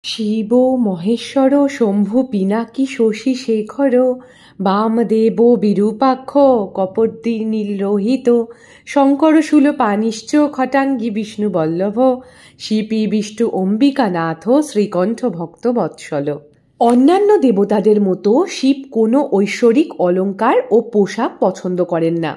Shiva Maheshwar Shambhu Pinaki Shashi Shekhar Bamdev Virupaksha কপর্দি নীলরোহিত Shankar শূলপাণিশ্চ খটাঙ্গী Vishnu Vallabh Sheppey Vishnu Ambikanath শ্রীকণ্ঠ ভক্ত বৎসল। অন্যান্য দেবতাদের মতো শিব কোনো ঐশ্বরিক অলঙ্কার ও পোশাক পছন্দ করেন না।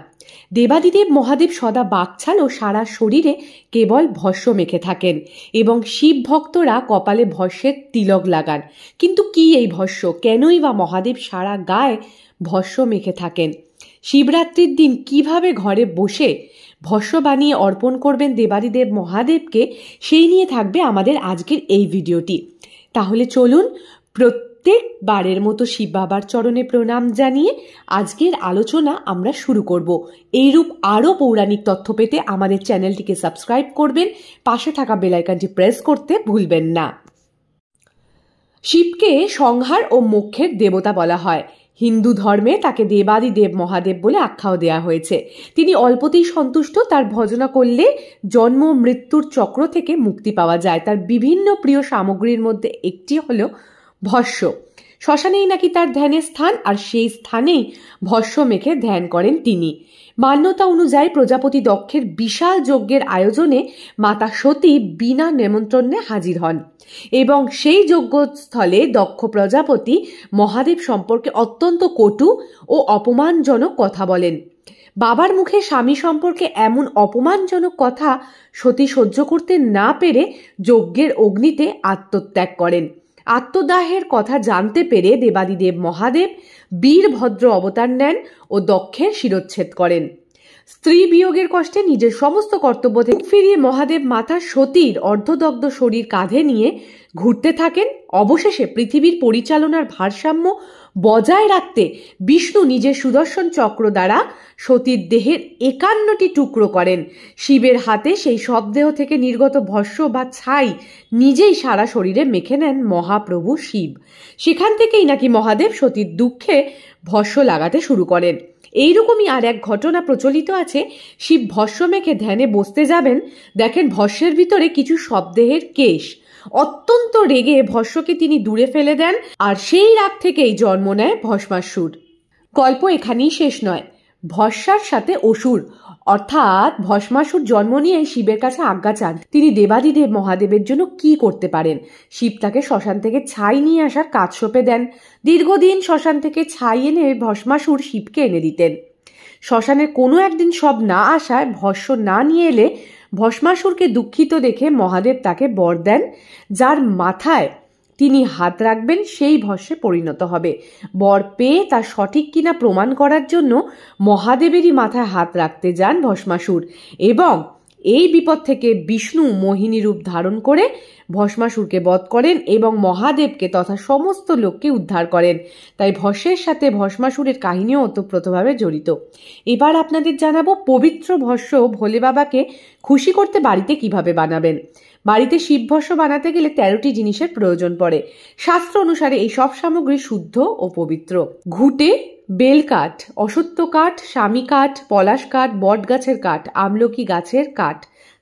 দেবাদিদেব মহাদেব সদা বাকছাল ও সারা শরীরে কেবল ভস্য মেখে থাকেন এবং শিব ভক্তরা কপালে ভস্যের তিলক লাগান। কিন্তু কি এই ভস্য? কেনই বা মহাদেব সারা গায়ে ভস্য মেখে থাকেন? শিবরাত্রির দিন কিভাবে ঘরে বসে ভস্য বানিয়ে অর্পণ করবেন দেবাদিদেব মহাদেবকে, সেই নিয়ে থাকবে আমাদের আজকের এই ভিডিওটি। তাহলে চলুন প্রত্যেকবারের মতো শিব বাবার চরণে প্রণাম জানিয়ে আজকের আলোচনা আমরা শুরু করব। এইরূপ আরও পৌরাণিক তথ্য পেতে আমাদের চ্যানেলটিকে সাবস্ক্রাইব করবেন, পাশে থাকা বেল আইকনটি প্রেস করতে ভুলবেন না। শিবকে সংহার ও মোক্ষের দেবতা বলা হয়। হিন্দু ধর্মে তাকে দেবাদিদেব মহাদেব বলে আখ্যাও দেয়া হয়েছে। তিনি অল্পতেই সন্তুষ্ট, তার ভজনা করলে জন্ম মৃত্যুর চক্র থেকে মুক্তি পাওয়া যায়। তার বিভিন্ন প্রিয় সামগ্রীর মধ্যে একটি হলো ভস্য। শ্মশানেই নাকি তার ধ্যানের স্থান, আর সেই স্থানেই ভস্য মেখে ধ্যান করেন তিনি। মান্যতা অনুযায়ী প্রজাপতি দক্ষের বিশাল যজ্ঞের আয়োজনে মাতা সতী বিনা নেমন্ত্রণে হাজির হন এবং সেই যজ্ঞস্থলে দক্ষ প্রজাপতি মহাদেব সম্পর্কে অত্যন্ত কটু ও অপমানজনক কথা বলেন। বাবার মুখে স্বামী সম্পর্কে এমন অপমানজনক কথা সতী সহ্য করতে না পেরে যজ্ঞের অগ্নিতে আত্মত্যাগ করেন। আত্মদাহের কথা জানতে পেরে দেবাদিদেব মহাদেব বীরভদ্র অবতার নেন ও দক্ষের শিরচ্ছেদ করেন। স্ত্রী বিয়োগের কষ্টে নিজের সমস্ত কর্তব্য থেকে ফিরিয়ে মহাদেব মাতা সতীর অর্ধদগ্ধ শরীর কাঁধে নিয়ে ঘুরতে থাকেন। অবশেষে পৃথিবীর পরিচালনার ভারসাম্য বজায় রাখতে বিষ্ণু নিজের সুদর্শন চক্র দ্বারা সতীর দেহের 51টি টুকরো করেন। শিবের হাতে সেই সব দেহ থেকে নির্গত ভস্য বা ছাই নিজেই সারা শরীরে মেখে নেন মহাপ্রভু শিব। সেখান থেকেই নাকি মহাদেব সতীর দুঃখে ভস্য লাগাতে শুরু করেন। এইরকমই আর এক ঘটনা প্রচলিত আছে। শিব ভস্য মেখে ধ্যানে বসতে যাবেন, দেখেন ভস্যের ভিতরে কিছু শবদেহের কেশ। অত্যন্ত রেগে ভস্যকে তিনি দূরে ফেলে দেন, আর সেই রাগ থেকেই জন্ম নেয় ভস্মাসুর। গল্প এখানেই শেষ নয়। ভস্যার সাথে অসুর অর্থাৎ ভস্মাসুর জন্ম নিয়ে শিবের কাছে আজ্ঞা চান তিনি দেবাদিদেব মহাদেবের জন্য কি করতে পারেন। শিব তাকে শ্মশান থেকে ছাই নিয়ে আসার কাজ সঁপে দেন। দীর্ঘদিন শ্মশান থেকে ছাই এনে ভস্মাসুর শিবকে এনে দিতেন। শ্মশানের কোনো একদিন সব না আসায় ভস্য না নিয়ে এলে ভস্মাসুরকে দুঃখিত দেখে মহাদেব তাকে বর দেন, যার মাথায় তিনি হাত রাখবেন সেই ভস্যে পরিণত হবে। বর পেয়ে তা সঠিক কিনা প্রমাণ করার জন্য মহাদেবেরই মাথায় হাত রাখতে যান ভস্মাসুর এবং এই বিপদ থেকে বিষ্ণু মোহিনী রূপ ধারণ করে ভস্মাসুরকে বধ করেন এবং মহাদেবকে তথা সমস্ত লোককে উদ্ধার করেন। তাই ভস্যের সাথে ভস্মাসুরের কাহিনীও ওতপ্রোতভাবে জড়িত। এবার আপনাদের জানাবো পবিত্র ভস্য ভোলে বাবাকে খুশি করতে বাড়িতে কিভাবে বানাবেন। বাড়িতে শিব ভস্য বানাতে গেলে 13টি জিনিসের প্রয়োজন পড়ে। শাস্ত্র অনুসারে এই সব সামগ্রী শুদ্ধ ও পবিত্র। ঘুটে, বেল কাঠ, অশ্বত্থ কাঠ, স্বামী কাঠ, পলাশ কাঠ, বট গাছের কাঠ, আমলকি গাছের কাঠ,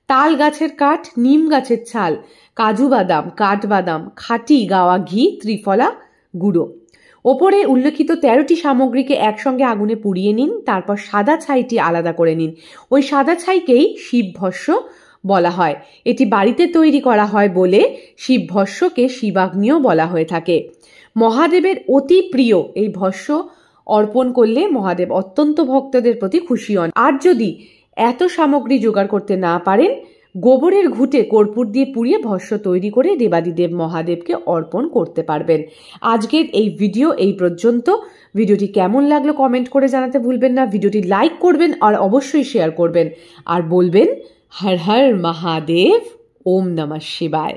তাল গাছের কাঠ, নিম গাছের ছাল, কাজু বাদাম, কাঠবাদাম, খাঁটি গাওয়া ঘি, ত্রিফলা গুঁড়ো। ওপরে উল্লেখিত 13টি সামগ্রীকে একসঙ্গে আগুনে পুড়িয়ে নিন, তারপর সাদা ছাইটি আলাদা করে নিন। ওই সাদা ছাইকেই শিব ভস্য বলা হয়। এটি বাড়িতে তৈরি করা হয় বলে শিব ভস্যকে শিবাগ্নিও বলা হয়ে থাকে। মহাদেবের অতি প্রিয় এই ভস্য অর্পণ করলে মহাদেব অত্যন্ত ভক্তদের প্রতি খুশি হন। আর যদি এত সামগ্রী জোগাড় করতে না পারেন, গোবরের ঘুঁটে কর্পূর দিয়ে পুড়িয়ে ভস্য তৈরি করে দেবাদিদেব মহাদেবকে অর্পণ করতে পারবেন। আজকের এই ভিডিও এই পর্যন্ত। ভিডিওটি কেমন লাগলো কমেন্ট করে জানাতে ভুলবেন না। ভিডিওটি লাইক করবেন আর অবশ্যই শেয়ার করবেন আর বলবেন হর হর মহাদেব, ওম নমঃ শিবায়।